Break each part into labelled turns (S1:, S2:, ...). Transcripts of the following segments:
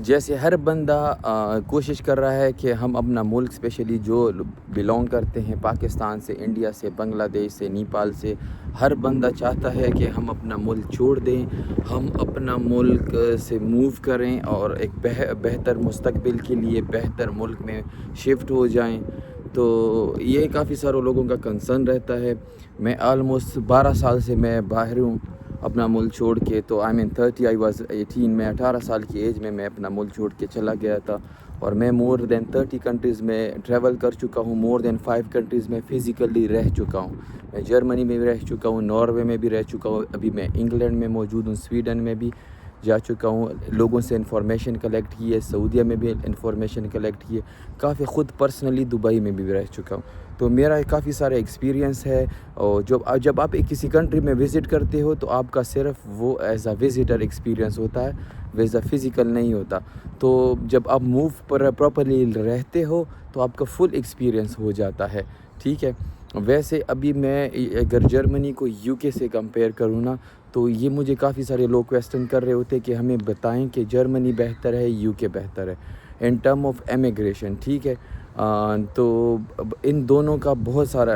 S1: جیسے ہر بندہ کوشش کر رہا ہے کہ ہم اپنا ملک اسپیشلی جو بلونگ کرتے ہیں پاکستان سے، انڈیا سے، بنگلہ دیش سے، نیپال سے، ہر بندہ چاہتا ہے کہ ہم اپنا ملک چھوڑ دیں، ہم اپنا ملک سے موو کریں اور ایک بہتر مستقبل کے لیے بہتر ملک میں شفٹ ہو جائیں۔ تو یہ کافی سارے لوگوں کا کنسرن رہتا ہے۔ میں آلموسٹ 12 سال سے میں باہر ہوں اپنا ملک چھوڑ کے، تو آئی مین 30 آئی واز 18، میں 18 سال کی ایج میں اپنا ملک چھوڑ کے چلا گیا تھا، اور میں مور دین 30 کنٹریز میں ٹریول کر چکا ہوں، مور دین 5 کنٹریز میں فزیکلی رہ چکا ہوں۔ میں جرمنی میں بھی رہ چکا ہوں، ناروے میں بھی رہ چکا ہوں، ابھی میں انگلینڈ میں موجود ہوں، سویڈن میں بھی جا چکا ہوں، لوگوں سے انفارمیشن کلیکٹ کی ہے، سعودیہ میں بھی انفارمیشن کلیکٹ کی ہے، کافی خود پرسنلی دبئی میں بھی رہ چکا ہوں۔ تو میرا کافی سارا ایکسپیرینس ہے، اور جب آپ کسی کنٹری میں وزٹ کرتے ہو تو آپ کا صرف وہ ایز اے وزٹر ایکسپیرینس ہوتا ہے، ویز اے فزیکل نہیں ہوتا۔ تو جب آپ موو پراپرلی رہتے ہو تو آپ کا فل ایکسپیرینس ہو جاتا ہے، ٹھیک ہے۔ ویسے ابھی میں اگر جرمنی کو یو کے سے کمپیئر کروں نا، تو یہ مجھے کافی سارے لوگ کویسچن کر رہے ہوتے کہ ہمیں بتائیں کہ جرمنی بہتر ہے یو کے بہتر ہے ان ٹرم آف امیگریشن، ٹھیک ہے۔ تو ان دونوں کا بہت سارا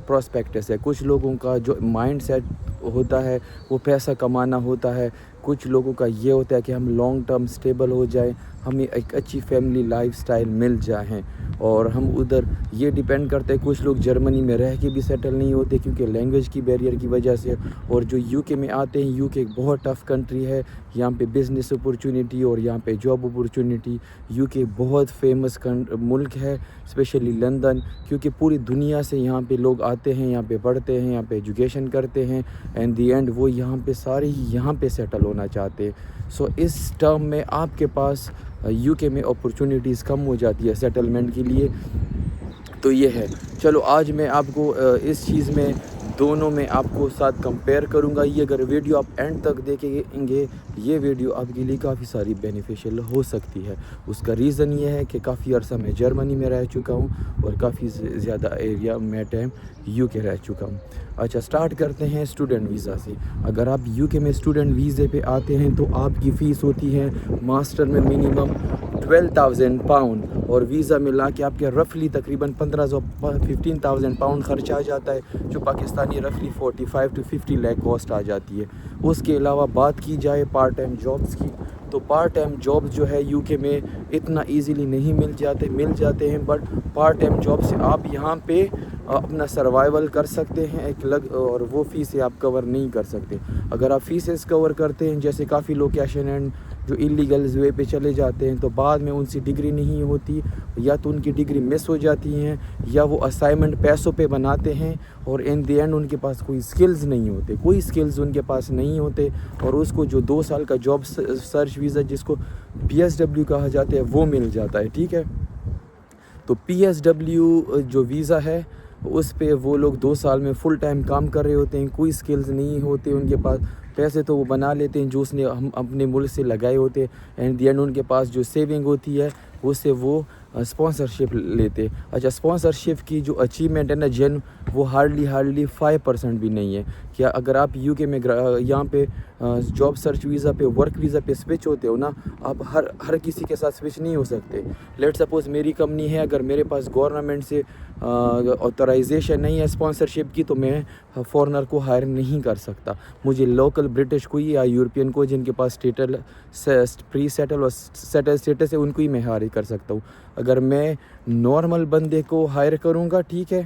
S1: پراسپیکٹس ہے۔ کچھ لوگوں کا جو مائنڈ سیٹ ہوتا ہے وہ پیسہ کمانا ہوتا ہے، کچھ لوگوں کا یہ ہوتا ہے کہ ہم لانگ ٹرم سٹیبل ہو جائیں، ہمیں ایک اچھی فیملی لائف سٹائل مل جائیں، اور ہم ادھر یہ ڈیپینڈ کرتے ہیں۔ کچھ لوگ جرمنی میں رہ کے بھی سیٹل نہیں ہوتے کیونکہ لینگویج کی بیریئر کی وجہ سے، اور جو یو کے میں آتے ہیں، یو کے ایک بہت ٹف کنٹری ہے، یہاں پہ بزنس اپورچونیٹی اور یہاں پہ جاب اپورچونیٹی، یو کے بہت فیمس ملک ہے، اسپیشلی لندن، کیونکہ پوری دنیا سے یہاں پہ لوگ آتے ہیں، یہاں پہ پڑھتے ہیں، یہاں پہ ایجوکیشن کرتے ہیں، اینڈ دی اینڈ وہ یہاں پہ سارے ہی یہاں پہ سیٹل ہونا چاہتے ہیں۔ سو اس ٹرم میں آپ کے پاس یو کے میں اپورچونیٹیز کم ہو جاتی ہے سیٹلمنٹ کے لیے، تو یہ ہے۔ چلو آج میں آپ کو اس چیز میں دونوں میں آپ کو ساتھ کمپیئر کروں گا۔ یہ اگر ویڈیو آپ اینڈ تک دیکھیں گے، یہ ویڈیو آپ کے لیے کافی ساری بینیفیشیل ہو سکتی ہے۔ اس کا ریزن یہ ہے کہ کافی عرصہ میں جرمنی میں رہ چکا ہوں اور کافی زیادہ ایریا میں ٹائم یو کے رہ چکا ہوں۔ اچھا، سٹارٹ کرتے ہیں اسٹوڈنٹ ویزا سے۔ اگر آپ یو کے میں اسٹوڈنٹ ویزے پہ آتے ہیں تو آپ کی فیس ہوتی ہے ماسٹر میں منیمم 12,000 پاؤنڈ، اور ویزا ملا کے آپ کے رفلی تقریباً 15,000 پاؤنڈ خرچ آ جاتا ہے، جو پاکستانی رفلی 45 to 50 لاکھ کاسٹ آ جاتی ہے۔ اس کے علاوہ بات کی جائے پارٹ ٹائم جابس کی، تو پارٹ ٹائم جابس جو ہے یو کے میں اتنا ایزیلی نہیں مل جاتے ہیں، بٹ پارٹ ٹائم جاب سے آپ یہاں پہ اپنا سروائیول کر سکتے ہیں، اور وہ فیسیں آپ کور نہیں کر سکتے۔ اگر آپ فیسز کور کرتے ہیں، جیسے کافی لوکیشن اینڈ جو ایلیگل وے پہ چلے جاتے ہیں، تو بعد میں ان سے ڈگری نہیں ہوتی، یا تو ان کی ڈگری مس ہو جاتی ہیں، یا وہ اسائنمنٹ پیسوں پہ بناتے ہیں، اور ان دی اینڈ ان کے پاس کوئی سکلز نہیں ہوتے، کوئی سکلز ان کے پاس نہیں ہوتے، اور اس کو جو 2 سال کا جاب سرچ ویزا جس کو PSW کہا جاتا ہے وہ مل جاتا ہے، ٹھیک ہے۔ تو PSW جو ویزا ہے اس پہ وہ لوگ 2 سال میں فل ٹائم کام کر رہے ہوتے ہیں، کوئی سکلز نہیں ہوتے ان کے پاس، پیسے تو وہ بنا لیتے ہیں جو اس نے ہم اپنے ملک سے لگائے ہوتے ہیں، اینڈ دی اینڈ ان کے پاس جو سیونگ ہوتی ہے اس سے وہ اسپانسرشپ لیتے۔ اچھا، اسپانسرشپ کی جو اچیومنٹ ہے نا وہ ہارڈلی 5% بھی نہیں ہے۔ کیا اگر آپ یو کے میں یہاں پہ جاب سرچ ویزا پہ، ورک ویزا پہ سوئچ ہوتے ہو نا، آپ ہر کسی کے ساتھ سوئچ نہیں ہو سکتے۔ لیٹ سپوز میری کمپنی ہے، اگر میرے پاس گورنمنٹ سے آتھورائزیشن نہیں ہے اسپانسرشپ کی، تو میں فارنر کو ہائر نہیں کر سکتا۔ مجھے لوکل برٹش کو یا یورپین کو جن کے پاس پری سیٹل اور سیٹل اسٹیٹس ہے ان کو ہی میں ہائر کر سکتا ہوں۔ اگر میں نارمل بندے کو ہائر کروں گا، ٹھیک ہے،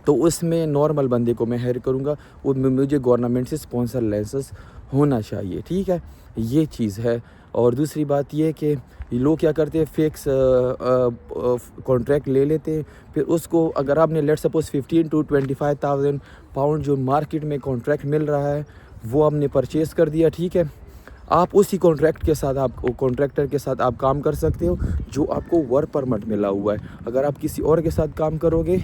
S1: تو اس میں نارمل بندے کو میں ہائر کروں گا، وہ مجھے گورنمنٹ سے اسپانسر لائسنس ہونا چاہیے، ٹھیک ہے، یہ چیز ہے۔ اور دوسری بات یہ کہ لوگ کیا کرتے ہیں، فکس کانٹریکٹ لے لیتے ہیں، پھر اس کو اگر آپ نے لیٹ سپوز 15,000 to 25,000 پاؤنڈ جو مارکیٹ میں کانٹریکٹ مل رہا ہے وہ آپ نے پرچیز کر دیا، ٹھیک ہے، آپ اسی کانٹریکٹ کے ساتھ کانٹریکٹر کے ساتھ آپ کام کر سکتے ہو جو آپ کو ورک پرمٹ ملا ہوا ہے۔ اگر آپ کسی اور کے ساتھ کام کرو گے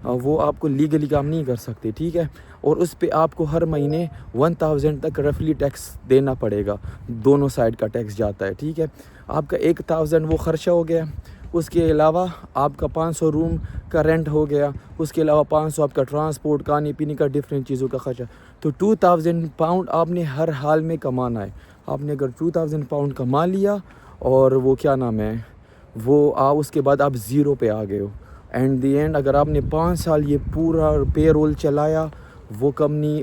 S1: وہ آپ کو لیگلی کام نہیں کر سکتے، ٹھیک ہے، اور اس پہ آپ کو ہر مہینے 1,000 تک رفلی ٹیکس دینا پڑے گا، دونوں سائڈ کا ٹیکس جاتا ہے، ٹھیک ہے۔ آپ کا 1,000 وہ خرچہ ہو گیا، اس کے علاوہ آپ کا 500 روم کا رینٹ ہو گیا، اس کے علاوہ 500 آپ کا ٹرانسپورٹ، کھانے پینے کا ڈفرینٹ چیزوں کا خرچہ، تو 2,000 پاؤنڈ آپ نے ہر حال میں کمانا ہے۔ آپ نے اگر 2,000 پاؤنڈ کما لیا اور وہ کیا نام ہے وہ اس کے بعد آپ زیرو پہ آ گئے ہو. اینڈ دی اینڈ اگر آپ نے 5 سال یہ پورا پے رول چلایا, وہ کمپنی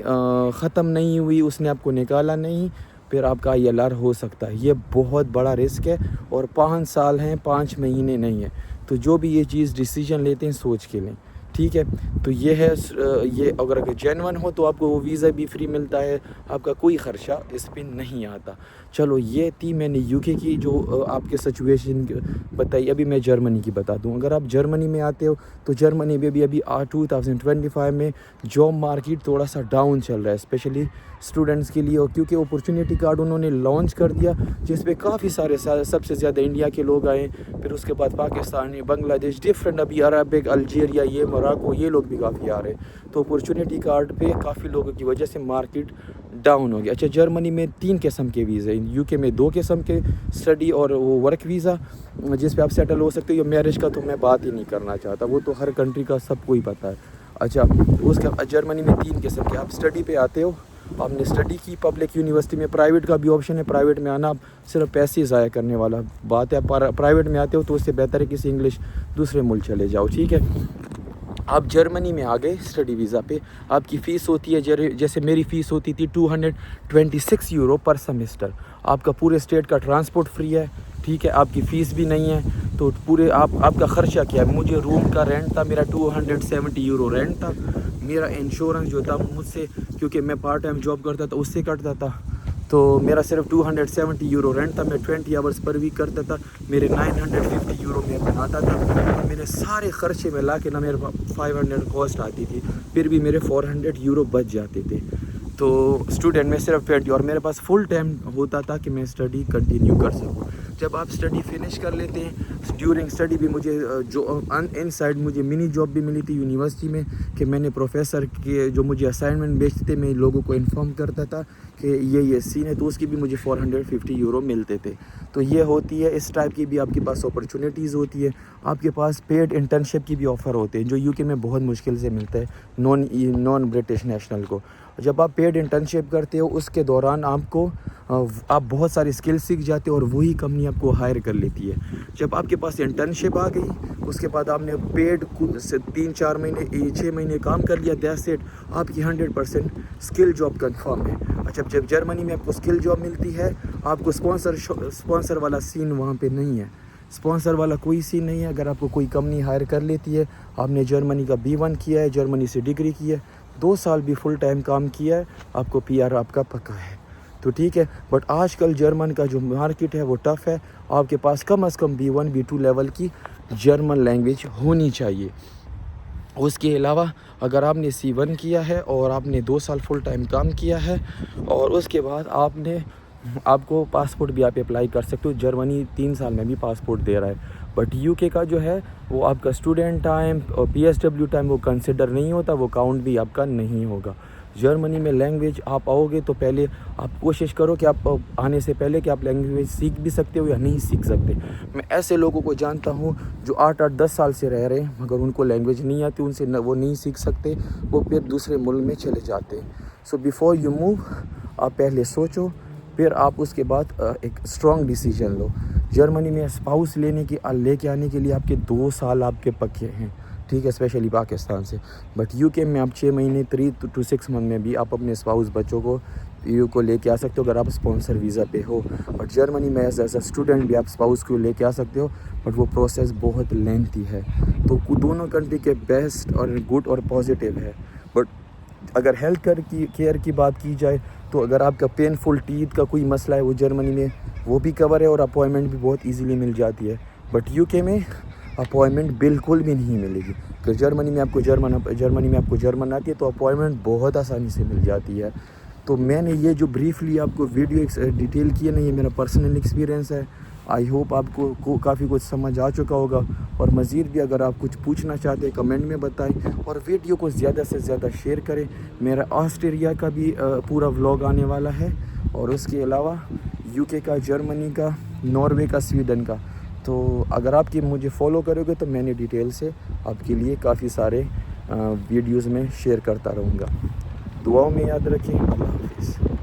S1: ختم نہیں ہوئی, اس نے آپ کو نکالا نہیں, پھر آپ کا ILR ہو سکتا ہے. یہ بہت بڑا رسک ہے, اور 5 سال ہیں, 5 مہینے نہیں ہے. تو جو بھی یہ چیز ڈیسیجن لیتے ہیں سوچ کے لیں, ٹھیک ہے. تو یہ ہے, یہ اگر جینون ہو تو آپ کو وہ ویزا بھی فری ملتا ہے, آپ کا کوئی خرچہ اس پہ نہیں آتا. چلو یہ تھی میں نے UK کی جو آپ کے سچویشن بتائی. ابھی میں جرمنی کی بتا دوں. اگر آپ جرمنی میں آتے ہو تو جرمنی میں بھی ابھی 2025 میں جاب مارکیٹ تھوڑا سا ڈاؤن چل رہا ہے, اسپیشلی اسٹوڈنٹس کے لیے. اور کیونکہ اپرچونیٹی کارڈ انہوں نے لانچ کر دیا جس پہ کافی سارے سب سے زیادہ انڈیا کے لوگ آئے, پھر اس کے بعد پاکستانی, بنگلہ دیش, ڈفرینٹ, ابھی عربک, الجیریا, یہ موراکو, یہ لوگ بھی کافی آ رہے ہیں. تو اپرچونیٹی کارڈ پہ کافی لوگوں کی وجہ سے مارکیٹ ڈاؤن ہو گیا. اچھا, جرمنی میں 3 قسم کے ویزے ہیں, UK میں 2 قسم کے, اسٹڈی اور وہ ورک ویزا جس پہ آپ سیٹل ہو سکتے ہو. میرج کا تو میں بات ہی نہیں کرنا چاہتا, وہ تو ہر کنٹری کا سب کو ہی پتہ ہے. اچھا, اس کا جرمنی میں 3 قسم کے. آپ اسٹڈی پہ آتے ہو, آپ نے اسٹڈی کی پبلک یونیورسٹی میں, پرائیویٹ کا بھی آپشن ہے. پرائیویٹ میں آنا صرف پیسے ضائع کرنے والا بات ہے. پرائیویٹ میں آتے ہو تو اس سے بہتر ہے کسی انگلش دوسرے ملک چلے جاؤ, ٹھیک ہے. آپ جرمنی میں آ گئے اسٹڈی ویزا پہ, آپ کی فیس ہوتی ہے جیسے میری فیس ہوتی تھی 226 یورو پر سمیسٹر. آپ کا پورے اسٹیٹ کا ٹرانسپورٹ فری ہے, ٹھیک ہے. آپ کی فیس بھی نہیں ہے. تو پورے آپ کا خرچہ کیا ہے؟ مجھے روم کا رینٹ تھا میرا 270 یورو رینٹ تھا. میرا انشورنس جو تھا مجھ سے, کیونکہ میں پارٹ ٹائم جاب کرتا تھا, اس سے کٹتا تھا. تو میرا صرف 270 یورو رینٹ تھا. میں 20 آورس پر ویک کرتا تھا. میرے 950 یورو میں بناتا تھا. اور میرے سارے خرچے میں لا کے نہ میرے 500 کاسٹ آتی تھی, پھر بھی میرے 400 یورو بچ جاتے تھے. تو اسٹوڈنٹ میں صرف 20, اور میرے پاس فل ٹائم ہوتا تھا کہ میں اسٹڈی کنٹینیو کر سکوں. جب آپ اسٹڈی فنش کر لیتے ہیں, ڈیورنگ اسٹڈی بھی مجھے جو ان سائڈ مجھے منی جاب بھی ملی تھی یونیورسٹی میں, کہ میں نے پروفیسر کے جو مجھے اسائنمنٹ بھیجتے تھے میں لوگوں کو انفارم کرتا تھا کہ یہ سین ہے, تو اس کی بھی مجھے 450 یورو ملتے تھے. تو یہ ہوتی ہے, اس ٹائپ کی بھی آپ کے پاس اپرچونیٹیز ہوتی ہے. آپ کے پاس پیڈ انٹرنشپ کی بھی آفر ہوتے ہیں جو UK میں بہت مشکل سے ملتا ہے نان برٹش نیشنل کو. جب آپ پیڈ انٹرنشپ کرتے ہو اس کے دوران آپ بہت ساری اسکل سیکھ جاتے ہو, اور وہی کمپنی آپ کو ہائر کر لیتی ہے. جب آپ کے پاس انٹرنشپ آ گئی, اس کے بعد آپ نے پیڈ 3-4 مہینے 6 مہینے کام کر لیا, دیٹس اٹ, آپ کی 100% اسکل جاب کنفرم ہے. اچھا, جب جرمنی میں آپ کو اسکل جاب ملتی ہے, آپ کو اسپانسر والا سین وہاں پہ نہیں ہے. اسپانسر والا کوئی سین نہیں ہے. اگر آپ کو کوئی کمپنی ہائر کر لیتی ہے, آپ نے جرمنی کا B1 کیا ہے, جرمنی سے ڈگری کی ہے, 2 سال بھی فل ٹائم کام کیا ہے, آپ کو PR آپ کا پکا ہے, تو ٹھیک ہے. بٹ آج کل جرمن کا جو مارکیٹ ہے وہ ٹف ہے. آپ کے پاس کم از کم B1 B2 لیول کی جرمن لینگویج ہونی چاہیے. اس کے علاوہ اگر آپ نے C1 کیا ہے اور آپ نے 2 سال فل ٹائم کام کیا ہے, اور اس کے بعد آپ کو پاسپورٹ بھی آپ اپلائی کر سکتے ہو. جرمنی 3 سال میں بھی پاسپورٹ دے رہا ہے. بٹ UK کا جو ہے وہ آپ کا اسٹوڈنٹ ٹائم اور PSW ٹائم وہ کنسیڈر نہیں ہوتا, وہ کاؤنٹ بھی آپ کا نہیں ہوگا. جرمنی میں لینگویج آپ آؤ گے تو پہلے آپ کوشش کرو کہ آپ آنے سے پہلے کہ آپ لینگویج سیکھ بھی سکتے ہو یا نہیں سیکھ سکتے. میں ایسے لوگوں کو جانتا ہوں جو 8-10 سال سے رہ رہے ہیں مگر ان کو لینگویج نہیں آتی, ان سے وہ نہیں سیکھ سکتے, وہ پھر دوسرے ملک میں چلے جاتے ہیں. سو بیفور یو موو, آپ پہلے سوچو, پھر آپ اس کے بعد ایک اسٹرانگ ڈیسیجن لو. جرمنی میں اسپاؤس لے کے آنے کے لیے آپ کے 2 سال آپ کے پکے ہیں, ٹھیک ہے, اسپیشلی پاکستان سے. بٹ UK میں آپ 6 مہینے 3 to 6 منتھ میں بھی آپ اپنے اسپاؤس بچوں کو لے کے آ سکتے ہو اگر آپ اسپانسر ویزا پہ ہو. بٹ جرمنی میں ایز اے اسٹوڈنٹ بھی آپ اسپاؤس کو لے کے آ سکتے ہو, بٹ وہ پروسیس بہت لینتھی ہے. تو دونوں کنٹری کے بیسٹ اور گڈ اور پازیٹیو ہے. بٹ اگر ہیلتھ کیئر کی بات کی جائے تو اگر آپ کا پینفل ٹیتھ کا کوئی مسئلہ ہے وہ جرمنی میں وہ بھی کور ہے, اور اپوائنٹمنٹ بھی بہت ایزیلی مل جاتی ہے. بٹ UK میں اپوائنٹمنٹ بالکل بھی نہیں ملے گی. کہ جرمنی میں آپ کو جرمن آتی ہے تو اپوائنٹمنٹ بہت آسانی سے مل جاتی ہے. تو میں نے یہ جو بریفلی آپ کو ویڈیو ڈیٹیل کی ہے نا, یہ میرا پرسنل ایکسپیرینس ہے. آئی ہوپ آپ کو کافی کچھ سمجھ آ چکا ہوگا, اور مزید بھی اگر آپ کچھ پوچھنا چاہتے ہیں کمنٹ میں بتائیں, اور ویڈیو کو زیادہ سے زیادہ شیئر کریں. میرا آسٹریلیا کا بھی پورا ولاگ آنے والا ہے, اور اس کے علاوہ UK کا, جرمنی کا, ناروے کا, سویڈن کا. تو اگر آپ مجھے فالو کرو گے تو میں نے ڈیٹیل سے آپ کے لیے کافی سارے ویڈیوز میں شیئر کرتا رہوں گا. دعاؤں میں یاد رکھیں. اللہ حافظ.